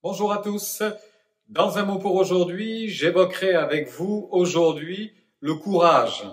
Bonjour à tous. Dans un mot pour aujourd'hui, j'évoquerai avec vous aujourd'hui le courage.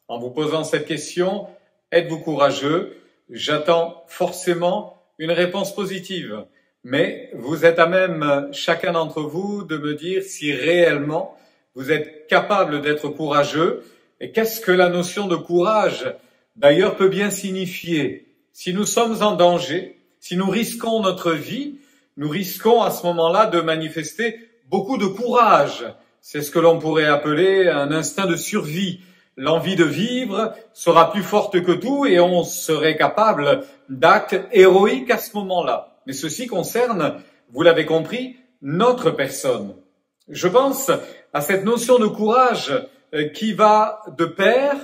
En vous posant cette question, êtes-vous courageux? J'attends forcément une réponse positive. Mais vous êtes à même, chacun d'entre vous, de me dire si réellement vous êtes capable d'être courageux. Et qu'est-ce que la notion de courage, d'ailleurs, peut bien signifier? Si nous sommes en danger, si nous risquons notre vie, nous risquons à ce moment-là de manifester beaucoup de courage. C'est ce que l'on pourrait appeler un instinct de survie. L'envie de vivre sera plus forte que tout et on serait capable d'actes héroïques à ce moment-là. Mais ceci concerne, vous l'avez compris, notre personne. Je pense à cette notion de courage qui va de pair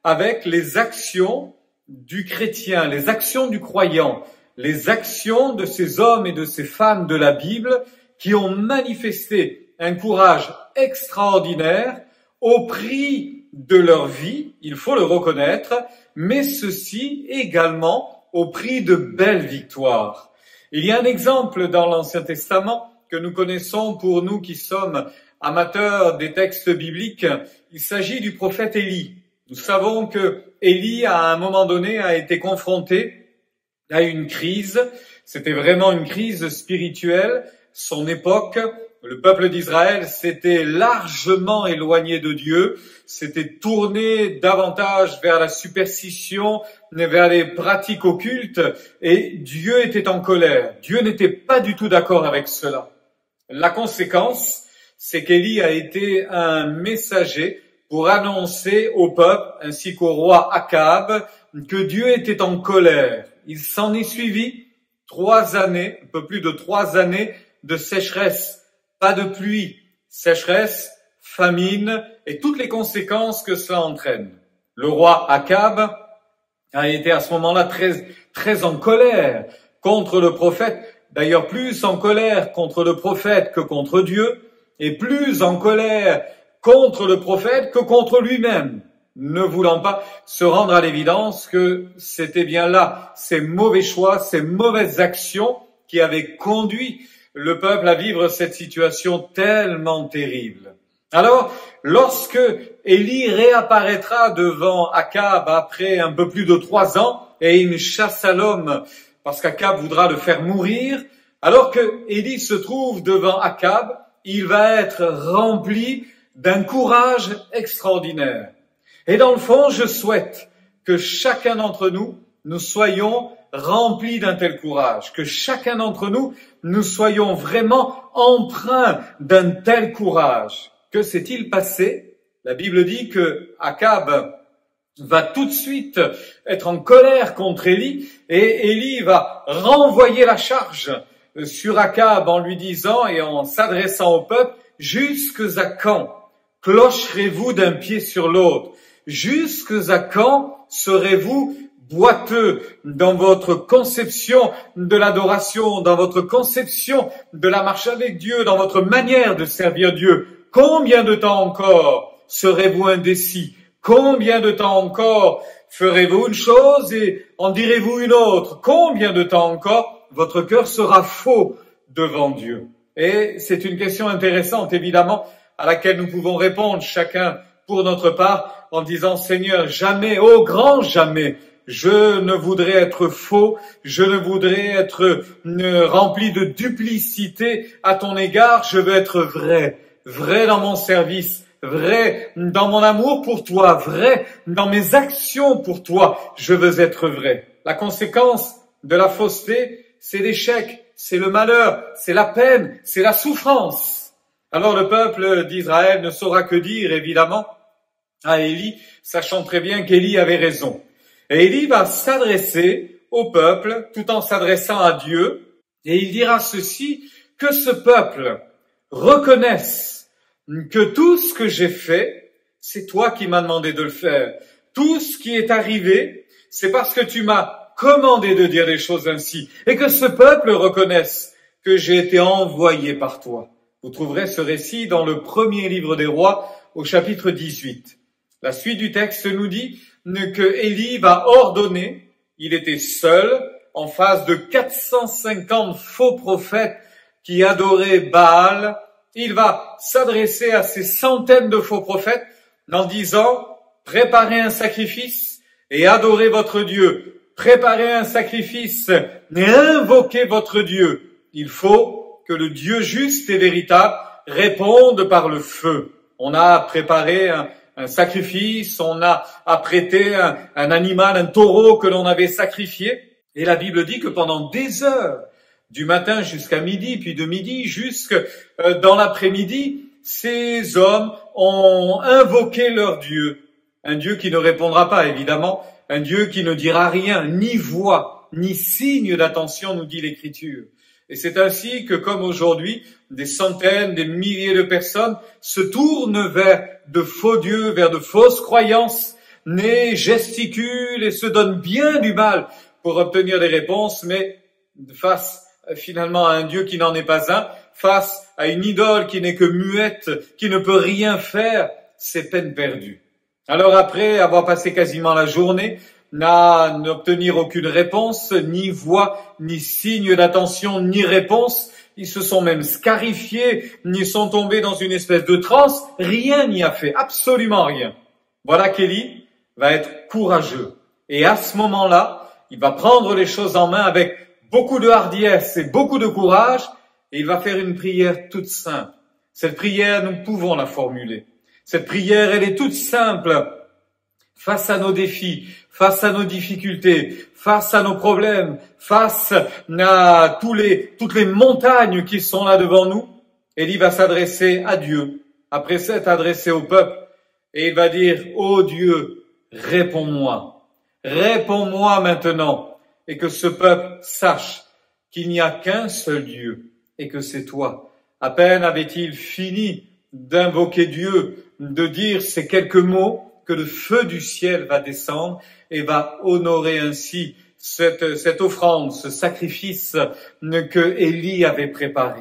avec les actions du chrétien, les actions du croyant, les actions de ces hommes et de ces femmes de la Bible qui ont manifesté un courage extraordinaire au prix de leur vie, il faut le reconnaître, mais ceci également au prix de belles victoires. Il y a un exemple dans l'Ancien Testament que nous connaissons pour nous qui sommes amateurs des textes bibliques. Il s'agit du prophète Élie. Nous savons que Élie, à un moment donné, a été confronté à une crise. C'était vraiment une crise spirituelle. Son époque, le peuple d'Israël s'était largement éloigné de Dieu, s'était tourné davantage vers la superstition, vers les pratiques occultes, et Dieu était en colère. Dieu n'était pas du tout d'accord avec cela. La conséquence, c'est qu'Élie a été un messager pour annoncer au peuple, ainsi qu'au roi Akab, que Dieu était en colère. Il s'en est suivi 3 années, un peu plus de 3 années de sécheresse, pas de pluie, sécheresse, famine et toutes les conséquences que cela entraîne. Le roi Akab a été à ce moment-là très en colère contre le prophète, d'ailleurs plus en colère contre le prophète que contre Dieu, et plus en colère contre le prophète que contre lui-même, ne voulant pas se rendre à l'évidence que c'était bien là ces mauvais choix, ces mauvaises actions qui avaient conduit le peuple à vivre cette situation tellement terrible. Alors, lorsque Élie réapparaîtra devant Akab après un peu plus de 3 ans et une chasse à l'homme parce qu'Akab voudra le faire mourir, alors que Élie se trouve devant Akab, il va être rempli d'un courage extraordinaire. Et dans le fond, je souhaite que chacun d'entre nous, nous soyons remplis d'un tel courage, que chacun d'entre nous, nous soyons vraiment empreints d'un tel courage. Que s'est-il passé? La Bible dit que Akab va tout de suite être en colère contre Élie et Élie va renvoyer la charge sur Akab en lui disant et en s'adressant au peuple, « Jusque à quand clocherez-vous d'un pied sur l'autre? Jusque à quand serez-vous boiteux dans votre conception de l'adoration, dans votre conception de la marche avec Dieu, dans votre manière de servir Dieu? Combien de temps encore serez-vous indécis? Combien de temps encore ferez-vous une chose et en direz-vous une autre? Combien de temps encore votre cœur sera faux devant Dieu? » Et c'est une question intéressante, évidemment, à laquelle nous pouvons répondre chacun pour notre part en disant « Seigneur, jamais, ô grand jamais, je ne voudrais être faux, je ne voudrais être rempli de duplicité à ton égard, je veux être vrai, vrai dans mon service, vrai dans mon amour pour toi, vrai dans mes actions pour toi, je veux être vrai. » La conséquence de la fausseté, c'est l'échec, c'est le malheur, c'est la peine, c'est la souffrance. Alors le peuple d'Israël ne saura que dire, évidemment, à Élie, sachant très bien qu'Élie avait raison. Et Élie va s'adresser au peuple tout en s'adressant à Dieu, et il dira ceci, que ce peuple reconnaisse que tout ce que j'ai fait, c'est toi qui m'as demandé de le faire. Tout ce qui est arrivé, c'est parce que tu m'as commandé de dire des choses ainsi, et que ce peuple reconnaisse que j'ai été envoyé par toi. Vous trouverez ce récit dans le premier livre des rois, au chapitre 18. La suite du texte nous dit que Élie va ordonner, il était seul, en face de 450 faux prophètes qui adoraient Baal, il va s'adresser à ces centaines de faux prophètes en disant « Préparez un sacrifice et adorez votre Dieu. Préparez un sacrifice et invoquez votre Dieu. Il faut que le Dieu juste et véritable réponde par le feu. » On a préparé un sacrifice, on a apprêté un animal, un taureau que l'on avait sacrifié. Et la Bible dit que pendant des heures, du matin jusqu'à midi, puis de midi jusque dans l'après-midi, ces hommes ont invoqué leur Dieu. Un Dieu qui ne répondra pas, évidemment, un Dieu qui ne dira rien, ni voix, ni signe d'attention, nous dit l'Écriture. Et c'est ainsi que, comme aujourd'hui, des centaines, des milliers de personnes se tournent vers de faux dieux, vers de fausses croyances, et gesticulent et se donnent bien du mal pour obtenir des réponses, mais face finalement à un Dieu qui n'en est pas un, face à une idole qui n'est que muette, qui ne peut rien faire, c'est peine perdue. Alors après avoir passé quasiment la journée, à n'obtenir aucune réponse, ni voix, ni signe d'attention, ni réponse, ils se sont même scarifiés, ils sont tombés dans une espèce de transe, rien n'y a fait, absolument rien. Voilà qu'Élie va être courageux. Et à ce moment-là, il va prendre les choses en main avec beaucoup de hardiesse et beaucoup de courage, et il va faire une prière toute simple. Cette prière, nous pouvons la formuler. Cette prière, elle est toute simple. Face à nos défis, face à nos difficultés, face à nos problèmes, face à toutes les montagnes qui sont là devant nous, Élie va s'adresser à Dieu, après s'être adressé au peuple, et il va dire, « Ô Dieu, réponds-moi, réponds-moi maintenant, et que ce peuple sache qu'il n'y a qu'un seul Dieu, et que c'est toi. » À peine avait-il fini d'invoquer Dieu, de dire ces quelques mots, que le feu du ciel va descendre et va honorer ainsi cette offrande, ce sacrifice que Élie avait préparé.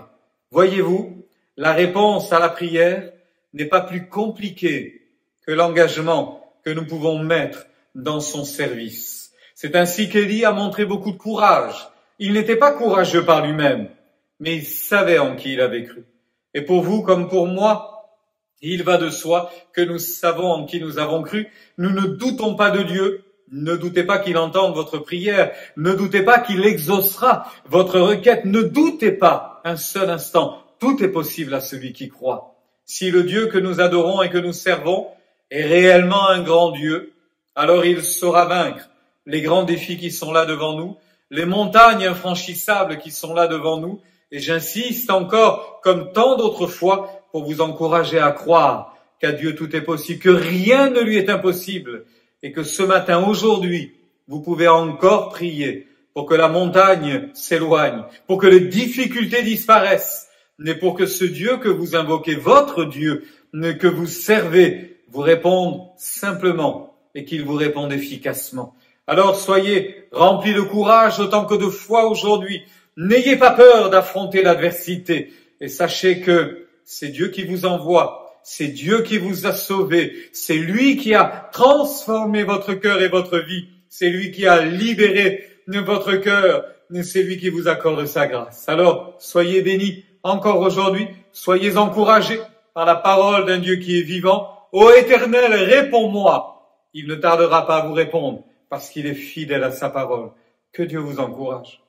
Voyez-vous, la réponse à la prière n'est pas plus compliquée que l'engagement que nous pouvons mettre dans son service. C'est ainsi qu'Élie a montré beaucoup de courage. Il n'était pas courageux par lui-même, mais il savait en qui il avait cru. Et pour vous comme pour moi, il va de soi que nous savons en qui nous avons cru. Nous ne doutons pas de Dieu. Ne doutez pas qu'il entende votre prière. Ne doutez pas qu'il exaucera votre requête. Ne doutez pas un seul instant. Tout est possible à celui qui croit. Si le Dieu que nous adorons et que nous servons est réellement un grand Dieu, alors il saura vaincre les grands défis qui sont là devant nous, les montagnes infranchissables qui sont là devant nous. Et j'insiste encore, comme tant d'autres fois, pour vous encourager à croire qu'à Dieu tout est possible, que rien ne lui est impossible, et que ce matin, aujourd'hui, vous pouvez encore prier pour que la montagne s'éloigne, pour que les difficultés disparaissent, mais pour que ce Dieu que vous invoquez, votre Dieu, que vous servez, vous réponde simplement et qu'il vous réponde efficacement. Alors soyez remplis de courage autant que de foi aujourd'hui. N'ayez pas peur d'affronter l'adversité et sachez que c'est Dieu qui vous envoie, c'est Dieu qui vous a sauvé, c'est lui qui a transformé votre cœur et votre vie, c'est lui qui a libéré votre cœur, c'est lui qui vous accorde sa grâce. Alors, soyez bénis encore aujourd'hui, soyez encouragés par la parole d'un Dieu qui est vivant. Ô Éternel, réponds-moi. Il ne tardera pas à vous répondre parce qu'il est fidèle à sa parole. Que Dieu vous encourage.